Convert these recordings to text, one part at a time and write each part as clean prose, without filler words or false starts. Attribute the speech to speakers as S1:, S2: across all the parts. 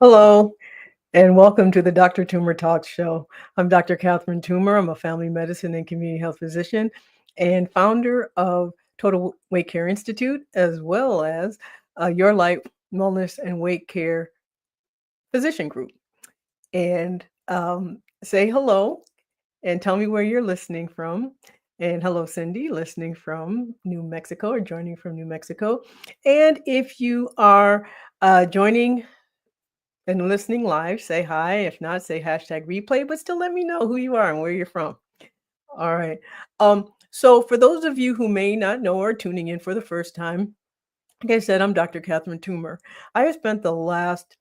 S1: Hello, and welcome to the Dr. Toomer Talk Show. I'm Dr. Catherine Toomer. I'm a family medicine and community health physician and founder of Total Weight Care Institute, as well as Your Life Wellness and Weight Care Physician Group. And say hello and tell me where you're listening from. And hello, Cindy, listening from New Mexico or joining from New Mexico. And if you are joining and listening live, say hi. If not, say hashtag replay, but still let me know who you are and where you're from. All right. So for those of you who may not know or are tuning in for the first time, like I said, I'm Dr. Catherine Toomer. I have spent the last,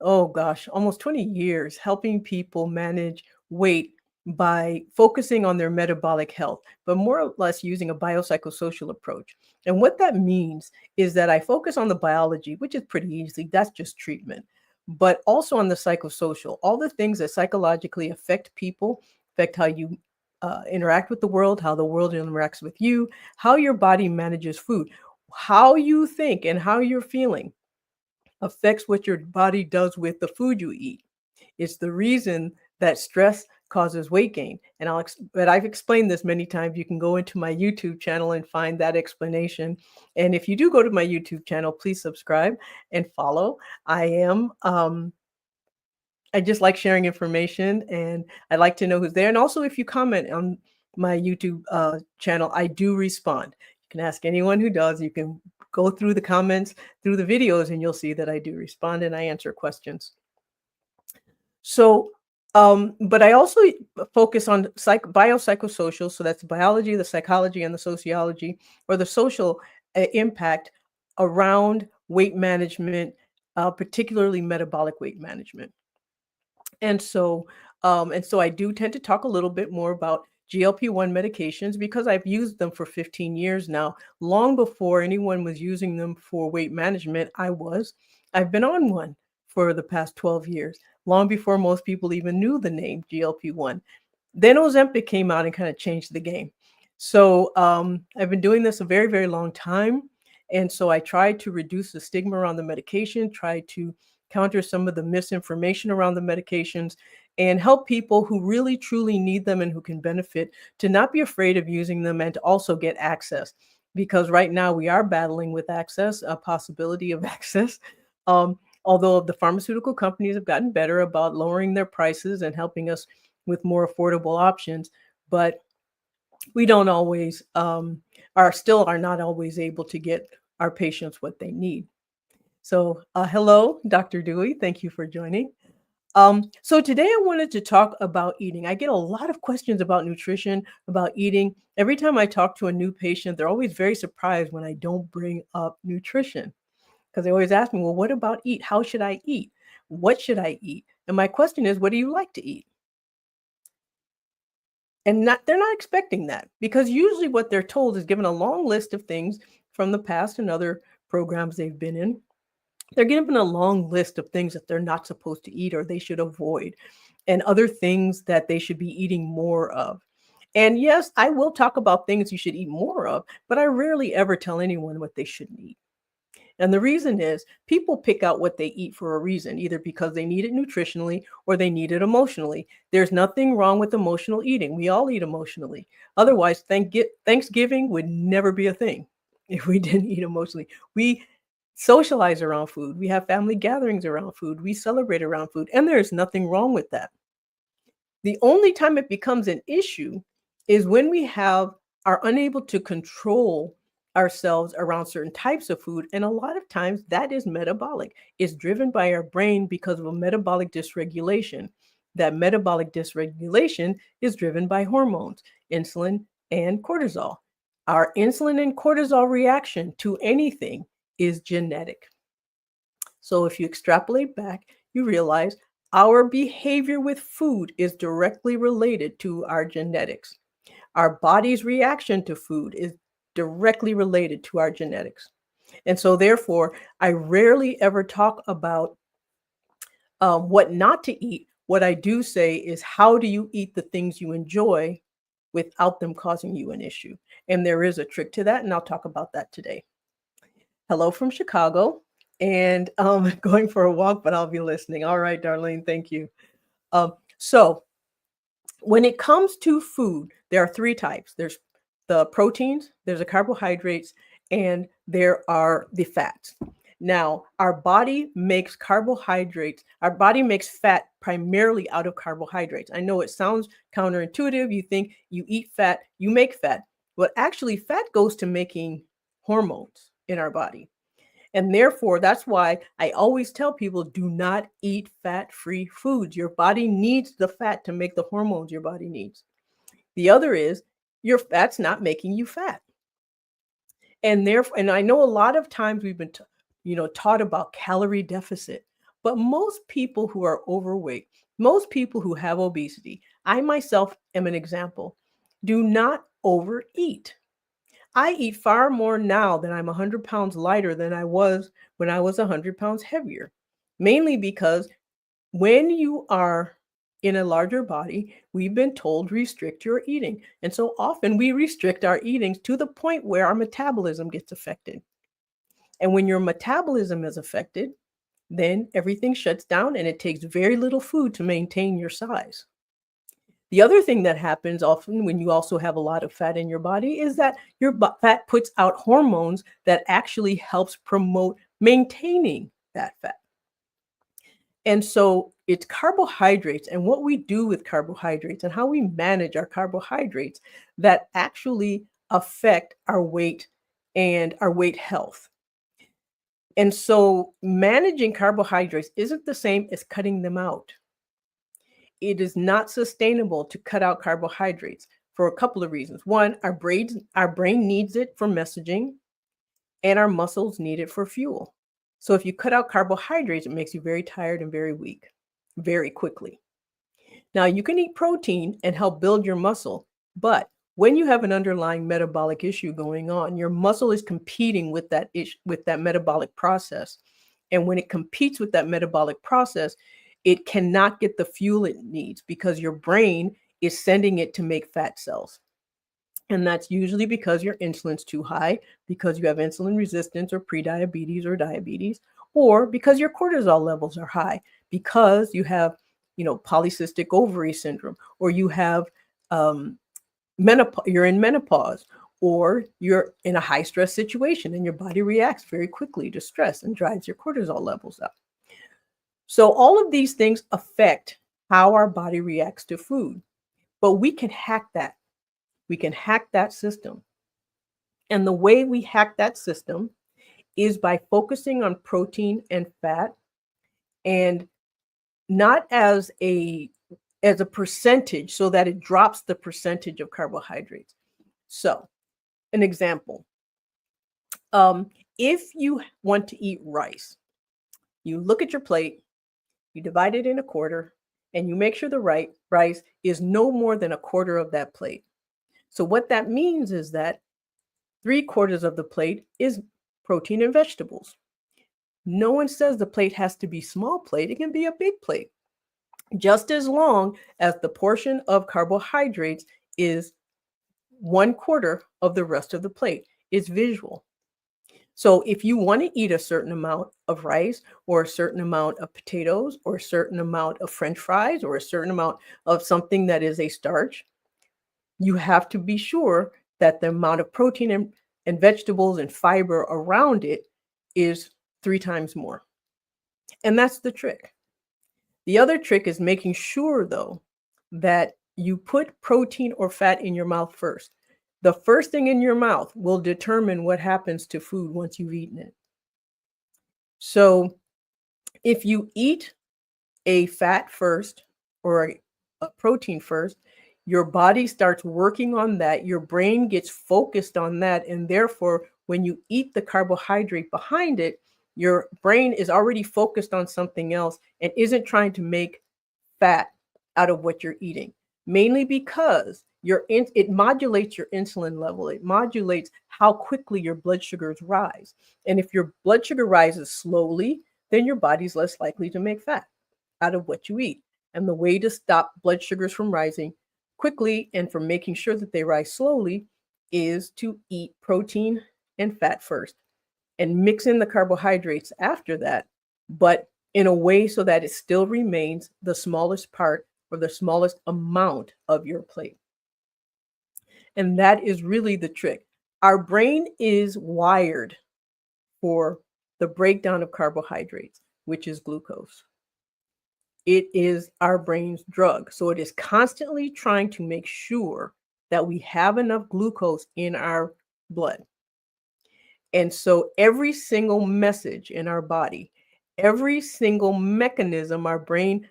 S1: oh gosh, almost 20 years helping people manage weight by focusing on their metabolic health, but more or less using a biopsychosocial approach. And what that means is that I focus on the biology, which is pretty easy. That's just treatment, but also on the psychosocial, all the things that psychologically affect people, affect how you interact with the world, how the world interacts with you, how your body manages food. How you think and how you're feeling affects what your body does with the food you eat. It's the reason that stress causes weight gain. And but I've explained this many times. You can go into my YouTube channel and find that explanation. And if you do go to my YouTube channel, please subscribe and follow. I just like sharing information and I like to know who's there. And also, if you comment on my YouTube channel, I do respond. You can ask anyone who does. You can go through the comments, through the videos, and you'll see that I do respond and I answer questions. So, but I also focus on biopsychosocial. So that's biology, the psychology, and the sociology, or the social impact around weight management, particularly metabolic weight management. And so I do tend to talk a little bit more about GLP-1 medications because I've used them for 15 years now. Long before anyone was using them for weight management, I've been on one for the past 12 years, long before most people even knew the name GLP-1. Then Ozempic came out and kind of changed the game. So I've been doing this a very, very long time. And so I tried to reduce the stigma around the medication, try to counter some of the misinformation around the medications, and help people who really truly need them and who can benefit to not be afraid of using them and to also get access. Because right now we are battling with access, a possibility of access. Although the pharmaceutical companies have gotten better about lowering their prices and helping us with more affordable options, but we don't always are not always able to get our patients what they need. So, hello, Dr. Dewey. Thank you for joining. So today I wanted to talk about eating. I get a lot of questions about nutrition, about eating. Every time I talk to a new patient, they're always very surprised when I don't bring up nutrition because they always ask me, well, what about eat? How should I eat? What should I eat? And my question is, what do you like to eat? And they're not expecting that because usually what they're told is given a long list of things from the past and other programs they've been in. They're given a long list of things that they're not supposed to eat or they should avoid, and other things that they should be eating more of. And yes, I will talk about things you should eat more of, but I rarely ever tell anyone what they shouldn't eat. And the reason is people pick out what they eat for a reason, either because they need it nutritionally or they need it emotionally. There's nothing wrong with emotional eating. We all eat emotionally. Otherwise, Thanksgiving would never be a thing if we didn't eat emotionally. We socialize around food. We have family gatherings around food. We celebrate around food. And there's nothing wrong with that. The only time it becomes an issue is when we are unable to control ourselves around certain types of food. And a lot of times that is metabolic. It's driven by our brain because of a metabolic dysregulation. That metabolic dysregulation is driven by hormones, insulin and cortisol. Our insulin and cortisol reaction to anything is genetic. So if you extrapolate back, you realize our behavior with food is directly related to our genetics. Our body's reaction to food is directly related to our genetics. And so, therefore, I rarely ever talk about what not to eat. What I do say is, how do you eat the things you enjoy without them causing you an issue? And there is a trick to that, and I'll talk about that today. Hello from Chicago. and going for a walk, but I'll be listening. All right, Darlene, thank you. So when it comes to food, there are three types. There's the proteins, there's the carbohydrates, and there are the fats. Now, our body makes carbohydrates. Our body makes fat primarily out of carbohydrates. I know it sounds counterintuitive. You think you eat fat, you make fat. But actually, fat goes to making hormones in our body. And therefore, that's why I always tell people do not eat fat free foods. Your body needs the fat to make the hormones your body needs. The other is your fat's not making you fat. And therefore, and I know a lot of times we've been, taught about calorie deficit, but most people who are overweight, most people who have obesity, I myself am an example, do not overeat. I eat far more now that I'm 100 pounds lighter than I was when I was 100 pounds heavier. Mainly because when you are in a larger body, we've been told restrict your eating. And so often we restrict our eatings to the point where our metabolism gets affected. And when your metabolism is affected, then everything shuts down and it takes very little food to maintain your size. The other thing that happens often when you also have a lot of fat in your body is that your fat puts out hormones that actually helps promote maintaining that fat. And so it's carbohydrates and what we do with carbohydrates and how we manage our carbohydrates that actually affect our weight and our weight health. And so managing carbohydrates isn't the same as cutting them out. It is not sustainable to cut out carbohydrates for a couple of reasons. One, our brain needs it for messaging, and our muscles need it for fuel. So if you cut out carbohydrates, it makes you very tired and very weak very quickly. Now, you can eat protein and help build your muscle, but when you have an underlying metabolic issue going on, your muscle is competing with that metabolic process. And when it competes with that metabolic process, it cannot get the fuel it needs because your brain is sending it to make fat cells. And that's usually because your insulin's too high, because you have insulin resistance or prediabetes or diabetes, or because your cortisol levels are high, because you have, polycystic ovary syndrome, or you have you're in menopause, or you're in a high stress situation and your body reacts very quickly to stress and drives your cortisol levels up. So all of these things affect how our body reacts to food, but we can hack that. We can hack that system. And the way we hack that system is by focusing on protein and fat, and not as a percentage so that it drops the percentage of carbohydrates. So an example, if you want to eat rice, you look at your plate, you divide it in a quarter, and you make sure the rice is no more than a quarter of that plate. So what that means is that 3/4 of the plate is protein and vegetables. No one says the plate has to be small plate. It can be a big plate, just as long as the portion of carbohydrates is 1/4 of the rest of the plate. It's visual. So if you want to eat a certain amount of rice or a certain amount of potatoes or a certain amount of French fries or a certain amount of something that is a starch, you have to be sure that the amount of protein and vegetables and fiber around it is 3 times more. And that's the trick. The other trick is making sure, though, that you put protein or fat in your mouth first. The first thing in your mouth will determine what happens to food once you've eaten it. So if you eat a fat first or a protein first, your body starts working on that. Your brain gets focused on that. And therefore, when you eat the carbohydrate behind it, your brain is already focused on something else and isn't trying to make fat out of what you're eating, mainly because it modulates your insulin level. It modulates how quickly your blood sugars rise. And if your blood sugar rises slowly, then your body's less likely to make fat out of what you eat. And the way to stop blood sugars from rising quickly and from making sure that they rise slowly is to eat protein and fat first and mix in the carbohydrates after that, but in a way so that it still remains the smallest part or the smallest amount of your plate. And that is really the trick. Our brain is wired for the breakdown of carbohydrates, which is glucose. It is our brain's drug. So it is constantly trying to make sure that we have enough glucose in our blood. And so every single message in our body, every single mechanism our brain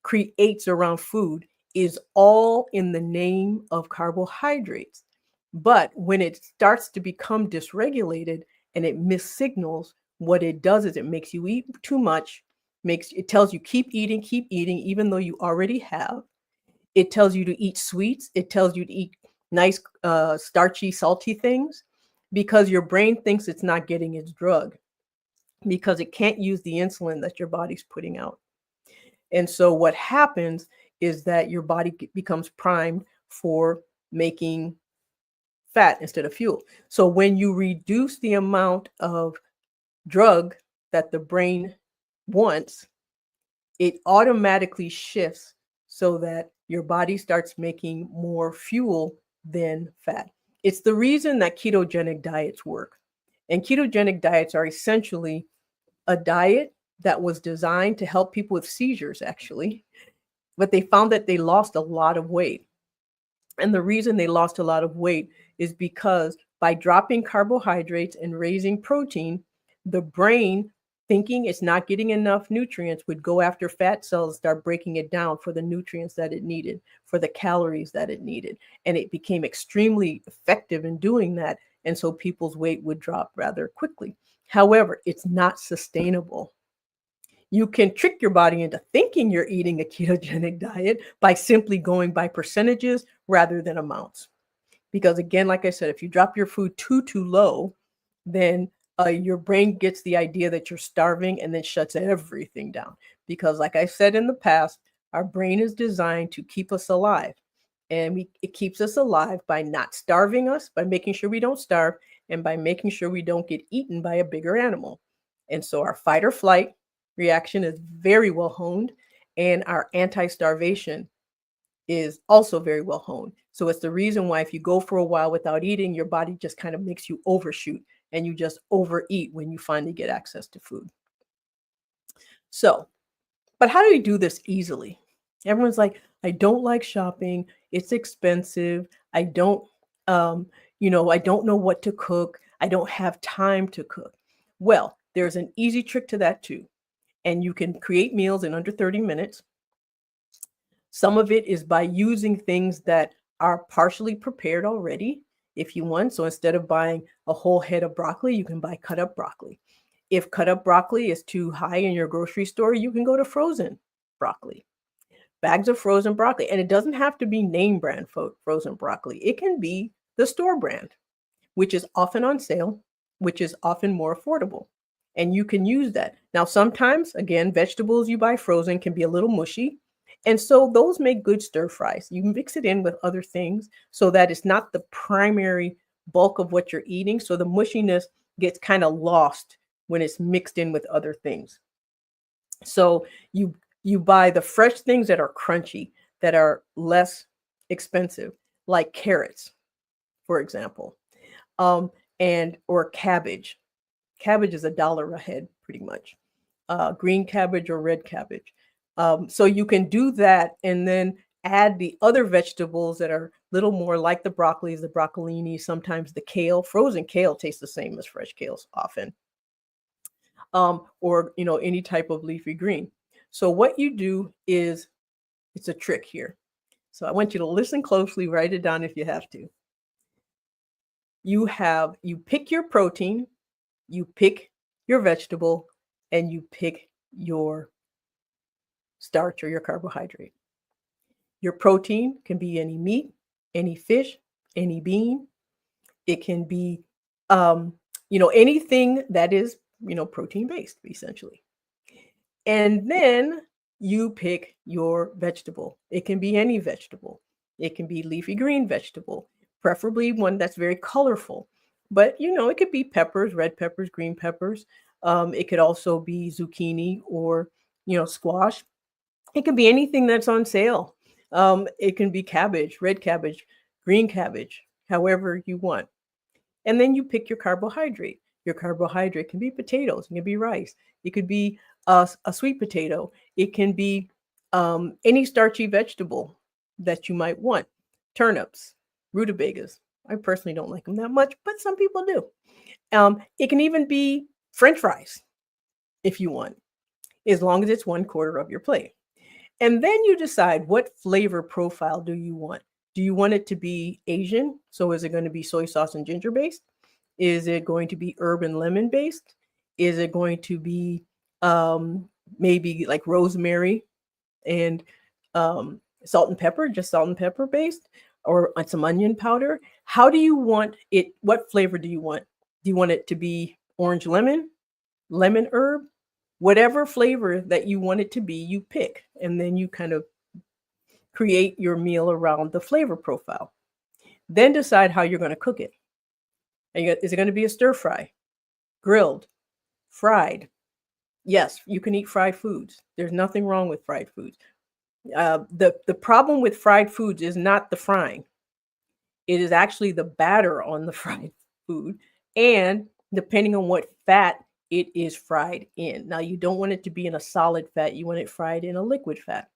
S1: creates around food is all in the name of carbohydrates. But when it starts to become dysregulated and it missignals, what it does is it makes you eat too much, makes it tells you keep eating, even though you already have. It tells you to eat sweets. It tells you to eat nice, starchy, salty things because your brain thinks it's not getting its drug because it can't use the insulin that your body's putting out. And so what happens is that your body becomes primed for making fat instead of fuel. So when you reduce the amount of drug that the brain wants, it automatically shifts so that your body starts making more fuel than fat. It's the reason that ketogenic diets work. And ketogenic diets are essentially a diet that was designed to help people with seizures, actually, but they found that they lost a lot of weight. And the reason they lost a lot of weight is because by dropping carbohydrates and raising protein, the brain, thinking it's not getting enough nutrients, would go after fat cells, start breaking it down for the nutrients that it needed, for the calories that it needed. And it became extremely effective in doing that. And so people's weight would drop rather quickly. However, it's not sustainable. You can trick your body into thinking you're eating a ketogenic diet by simply going by percentages rather than amounts. Because again, like I said, if you drop your food too low, then your brain gets the idea that you're starving and then shuts everything down. Because like I said in the past, our brain is designed to keep us alive. And it keeps us alive by not starving us, by making sure we don't starve, and by making sure we don't get eaten by a bigger animal. And so our fight or flight reaction is very well honed, and our anti-starvation is also very well honed. So it's the reason why if you go for a while without eating, your body just kind of makes you overshoot and you just overeat when you finally get access to food. So, but how do we do this easily? Everyone's like, I don't like shopping. It's expensive. I don't, I don't know what to cook. I don't have time to cook. Well, there's an easy trick to that too. And you can create meals in under 30 minutes. Some of it is by using things that are partially prepared already if you want. So instead of buying a whole head of broccoli, you can buy cut up broccoli. If cut up broccoli is too high in your grocery store, you can go to frozen broccoli. Bags of frozen broccoli. And it doesn't have to be name brand frozen broccoli. It can be the store brand, which is often on sale, which is often more affordable. And you can use that. Now, sometimes, again, vegetables you buy frozen can be a little mushy. And so those make good stir fries. You mix it in with other things so that it's not the primary bulk of what you're eating. So the mushiness gets kind of lost when it's mixed in with other things. So you buy the fresh things that are crunchy, that are less expensive, like carrots, for example, or cabbage. Cabbage is $1 a head, pretty much. Green cabbage or red cabbage. So you can do that and then add the other vegetables that are a little more like the broccolis, the broccolini, sometimes the kale. Frozen kale tastes the same as fresh kales often. Or any type of leafy green. So what you do is, it's a trick here. So I want you to listen closely, write it down if you have to. You pick your protein, you pick your vegetable, and you pick your starch or your carbohydrate. Your protein can be any meat, any fish, any bean. It can be, anything that is, protein based, essentially. And then you pick your vegetable. It can be any vegetable. It can be leafy green vegetable, preferably one that's very colorful. But it could be peppers, red peppers, green peppers. It could also be zucchini or squash. It can be anything that's on sale. It can be cabbage, red cabbage, green cabbage, however you want. And then you pick your carbohydrate. Your carbohydrate can be potatoes, it can be rice, it could be a sweet potato, it can be any starchy vegetable that you might want. Turnips, rutabagas. I personally don't like them that much, but some people do. It can even be French fries if you want, as long as it's 1/4 of your plate. And then you decide what flavor profile do you want. Do you want it to be Asian? So is it going to be soy sauce and ginger based? Is it going to be herb and lemon based? Is it going to be um, maybe like rosemary and salt and pepper, just salt and pepper based, or some onion powder? How do you want it? What flavor do you want? Do you want it to be orange lemon, lemon herb? Whatever flavor that you want it to be, you pick, and then you kind of create your meal around the flavor profile. Then decide how you're going to cook it. Is it going to be a stir fry, grilled, fried? Yes, you can eat fried foods. There's nothing wrong with fried foods. The problem with fried foods is not the frying. It is actually the batter on the fried food, and depending on what fat it is fried in. Now, you don't want it to be in a solid fat. You want it fried in a liquid fat.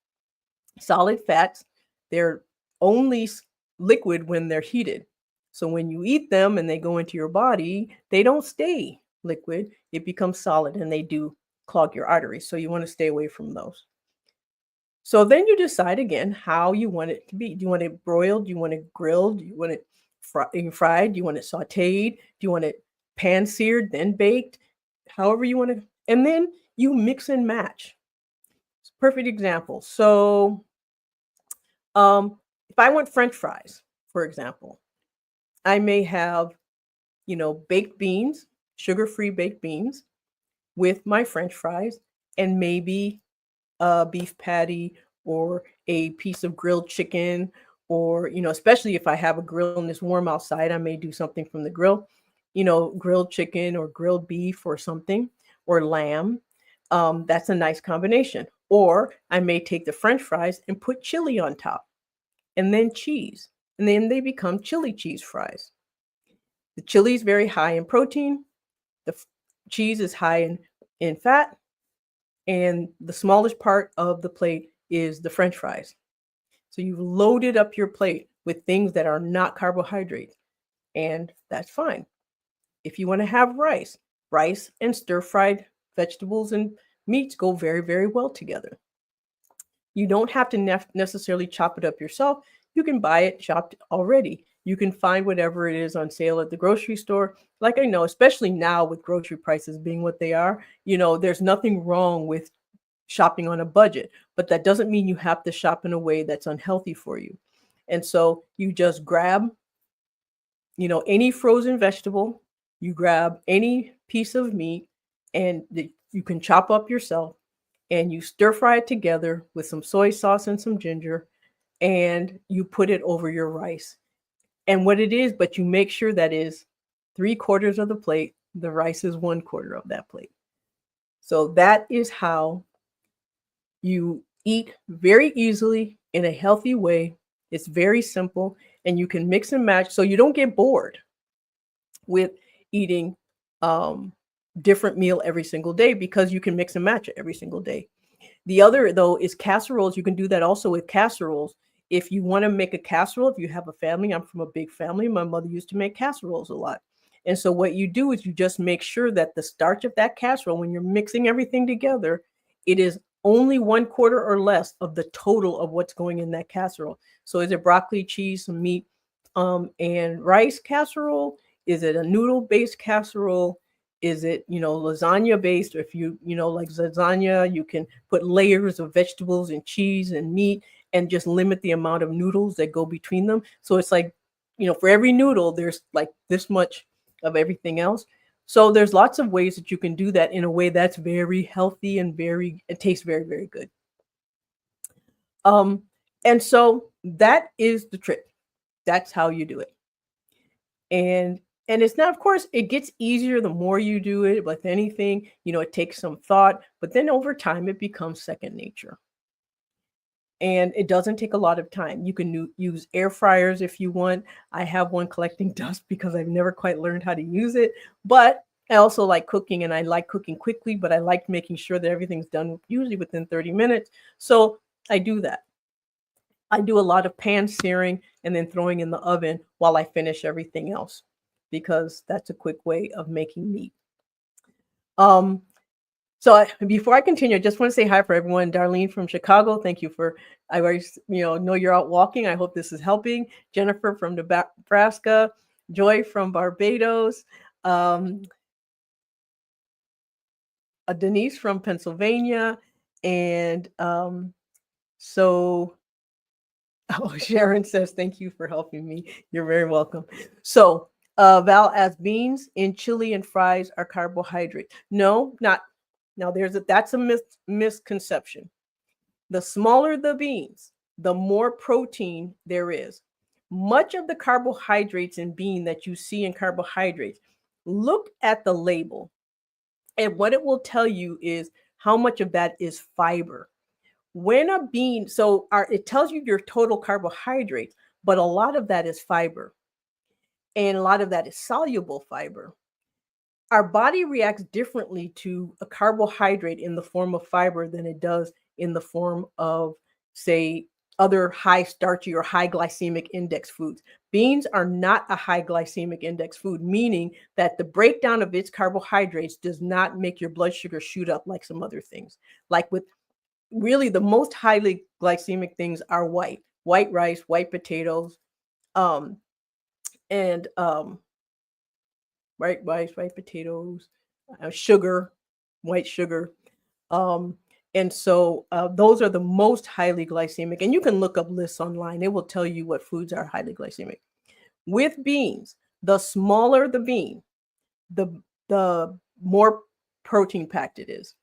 S1: Solid fats, they're only liquid when they're heated. So when you eat them and they go into your body, they don't stay liquid. It becomes solid and they do clog your arteries. So you want to stay away from those. So then you decide again how you want it to be. Do you want it broiled? Do you want it grilled? Do you want it fried? Do you want it sauteed? Do you want it pan seared, then baked? However you want to. And then you mix and match. Perfect example. So if I want French fries, for example, I may have, baked beans, sugar-free baked beans with my French fries, and maybe a beef patty or a piece of grilled chicken, or, especially if I have a grill and it's warm outside, I may do something from the grill, grilled chicken or grilled beef or something, or lamb. That's a nice combination. Or I may take the French fries and put chili on top and then cheese. And then they become chili cheese fries. The chili is very high in protein. The cheese is high in fat. And the smallest part of the plate is the French fries. So you've loaded up your plate with things that are not carbohydrates. And that's fine. If you want to have rice and stir-fried vegetables and meats go very, very well together. You don't have to necessarily chop it up yourself. You can buy it chopped already. You can find whatever it is on sale at the grocery store. Like I know, especially now with grocery prices being what they are, there's nothing wrong with shopping on a budget, but that doesn't mean you have to shop in a way that's unhealthy for you. And so you just grab, any frozen vegetable, you grab any piece of meat, and you can chop up yourself, and you stir fry it together with some soy sauce and some ginger, and you put it over your rice. And what it is, but you make sure that is 3/4 of the plate, the rice is 1/4 of that plate. So that is how you eat very easily in a healthy way. It's very simple, and you can mix and match so you don't get bored with eating different meal every single day, because you can mix and match it every single day. The other, though, is casseroles. You can do that also with casseroles. If you want to make a casserole, if you have a family, I'm from a big family. My mother used to make casseroles a lot. And so what you do is you just make sure that the starch of that casserole, when you're mixing everything together, it is only 1/4 or less of the total of what's going in that casserole. So is it broccoli, cheese, some meat, and rice casserole? Is it a noodle-based casserole? Is it, lasagna based? Or if like lasagna, you can put layers of vegetables and cheese and meat and just limit the amount of noodles that go between them. So it's like, for every noodle, there's like this much of everything else. So there's lots of ways that you can do that in a way that's very healthy and it tastes very, very good. Um, and so that is the trick. That's how you do it. And And it's not, of course, it gets easier the more you do it with anything, it takes some thought, but then over time it becomes second nature. And it doesn't take a lot of time. You can use air fryers if you want. I have one collecting dust because I've never quite learned how to use it, but I also like cooking and I like cooking quickly, but I like making sure that everything's done usually within 30 minutes. So I do that. I do a lot of pan searing and then throwing in the oven while I finish everything else because that's a quick way of making meat. Um, before I continue, I just want to say hi for everyone. Darlene from Chicago, thank you for. I always, know you're out walking. I hope this is helping. Jennifer from Nebraska, Joy from Barbados, um, Denise from Pennsylvania, and so oh, Sharon says, thank you for helping me. You're very welcome. So, Val asks, beans in chili and fries are carbohydrate. No, not. Now, that's a misconception. The smaller the beans, the more protein there is. Much of the carbohydrates in bean that you see in carbohydrates, look at the label. And what it will tell you is how much of that is fiber. When a bean, it tells you your total carbohydrates, but a lot of that is fiber and a lot of that is soluble fiber. Our body reacts differently to a carbohydrate in the form of fiber than it does in the form of, say, other high starchy or high glycemic index foods. Beans are not a high glycemic index food, meaning that the breakdown of its carbohydrates does not make your blood sugar shoot up like some other things. Like with really the most highly glycemic things are white rice, white potatoes, and white rice, white potatoes, sugar, white sugar. Um, and so those are the most highly glycemic. And you can look up lists online. It will tell you what foods are highly glycemic. With beans, the smaller the bean, the more protein packed it is.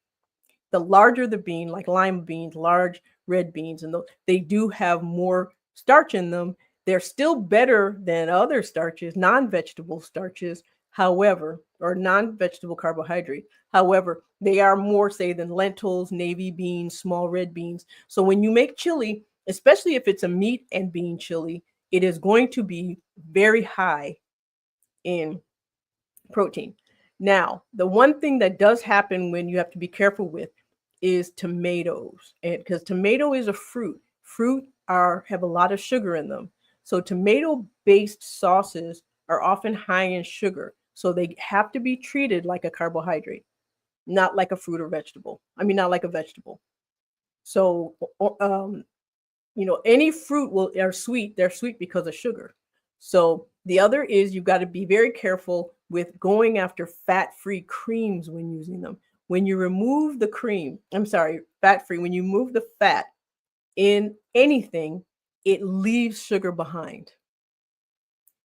S1: The larger the bean, like lima beans, large red beans, and they do have more starch in them. They're still better than other starches, non-vegetable starches, however, or non-vegetable carbohydrate. However, they are more, say, than lentils, navy beans, small red beans. So when you make chili, especially if it's a meat and bean chili, it is going to be very high in protein. Now, the one thing that does happen when you have to be careful with is tomatoes, and because tomato is a fruit. Fruit have a lot of sugar in them. So tomato-based sauces are often high in sugar. So they have to be treated like a carbohydrate, not like a fruit or vegetable. I mean, not like a vegetable. So any fruit are sweet. They're sweet because of sugar. So the other is you've got to be very careful with going after fat-free creams when using them. When you remove the cream, fat-free, when you move the fat in anything, it leaves sugar behind.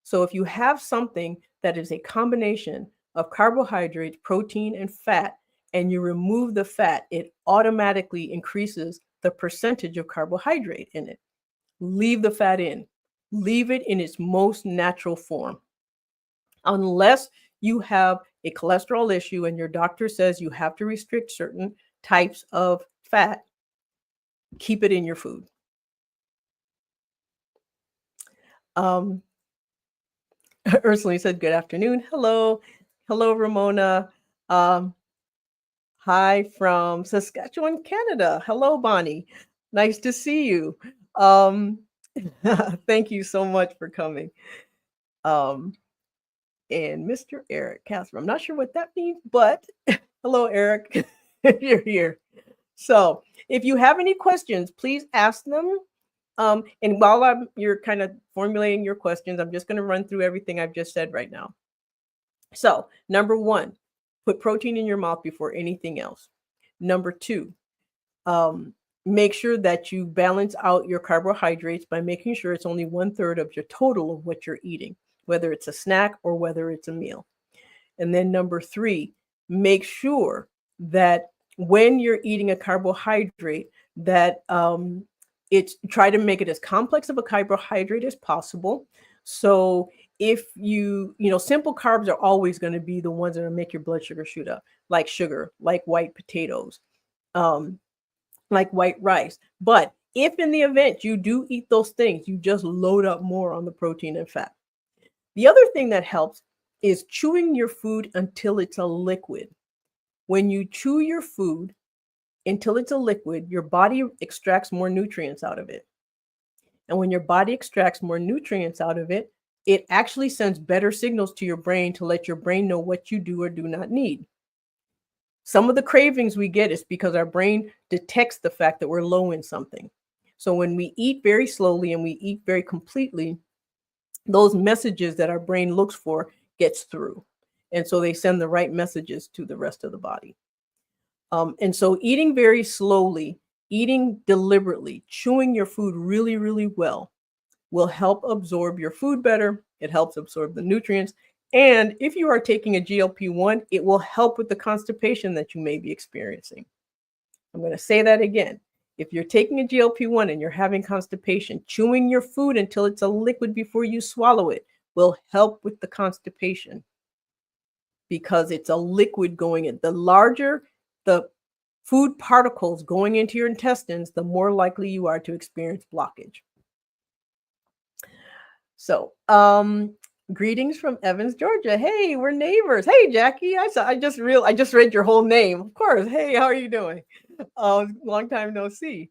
S1: So if you have something that is a combination of carbohydrates, protein, and fat, and you remove the fat, it automatically increases the percentage of carbohydrate in it. Leave the fat in. Leave it in its most natural form. Unless you have a cholesterol issue and your doctor says you have to restrict certain types of fat, keep it in your food. Ursula said, good afternoon. Hello. Hello, Ramona. Hi from Saskatchewan, Canada. Hello, Bonnie. Nice to see you. Thank you so much for coming. And Mr. Eric Catherine, I'm not sure what that means, but hello, Eric. You're here. So if you have any questions, please ask them. And while you're kind of formulating your questions, I'm just going to run through everything I've just said right now. So number one, put protein in your mouth before anything else. Number two, make sure that you balance out your carbohydrates by making sure it's only 1/3 of your total of what you're eating, whether it's a snack or whether it's a meal. And then number three, make sure that when you're eating a carbohydrate, that try to make it as complex of a carbohydrate as possible. So if simple carbs are always going to be the ones that are make your blood sugar shoot up, like sugar, like white potatoes, um, like white rice. But if in the event you do eat those things, you just load up more on the protein and fat. The other thing that helps is chewing your food until it's a liquid. When you chew your food until it's a liquid, your body extracts more nutrients out of it. And when your body extracts more nutrients out of it, it actually sends better signals to your brain to let your brain know what you do or do not need. Some of the cravings we get is because our brain detects the fact that we're low in something. So when we eat very slowly and we eat very completely, those messages that our brain looks for gets through. And so they send the right messages to the rest of the body. And so eating very slowly, eating deliberately, chewing your food really, really well will help absorb your food better. It helps absorb the nutrients. And if you are taking a GLP-1, it will help with the constipation that you may be experiencing. I'm going to say that again. If you're taking a GLP-1 and you're having constipation, chewing your food until it's a liquid before you swallow it will help with the constipation because it's a liquid going in. The larger the food particles going into your intestines, the more likely you are to experience blockage. So, greetings from Evans, Georgia. Hey, we're neighbors. Hey, Jackie. I just read your whole name. Of course. Hey, how are you doing? Long time no see.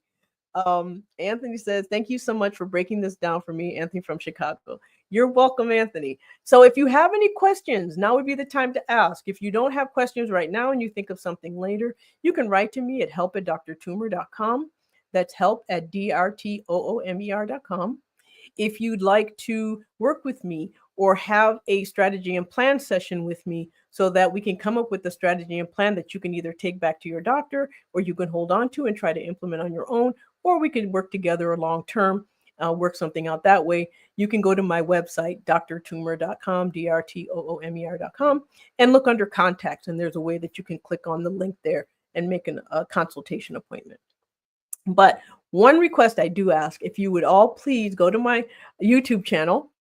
S1: Anthony says, thank you so much for breaking this down for me. Anthony from Chicago. You're welcome, Anthony. So if you have any questions, now would be the time to ask. If you don't have questions right now and you think of something later, you can write to me at help@drtoomer.com. That's help@drtoomer.com. If you'd like to work with me or have a strategy and plan session with me so that we can come up with a strategy and plan that you can either take back to your doctor or you can hold on to and try to implement on your own, or we can work together long term, work something out that way, you can go to my website, drtoomer.com, drtoomer.com, and look under contacts. And there's a way that you can click on the link there and make a consultation appointment. But one request I do ask, if you would all please go to my YouTube channel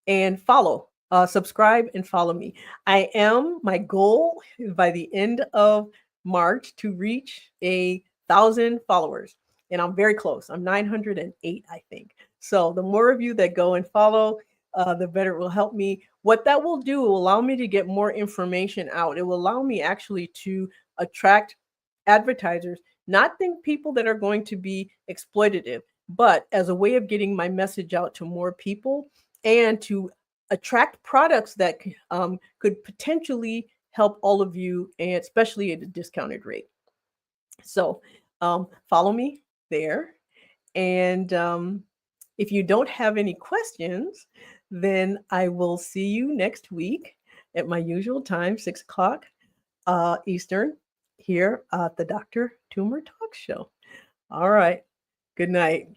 S1: and follow, subscribe and follow me. My goal is by the end of March to reach 1,000 followers. And I'm very close. I'm 908, I think. So the more of you that go and follow, the better it will help me. What that will do will allow me to get more information out. It will allow me actually to attract advertisers, not think people that are going to be exploitative, but as a way of getting my message out to more people and to attract products that could potentially help all of you, and especially at a discounted rate. So follow me there. And if you don't have any questions, then I will see you next week at my usual time, 6 o'clock Eastern, here at the Dr. Toomer Talk Show. All right. Good night.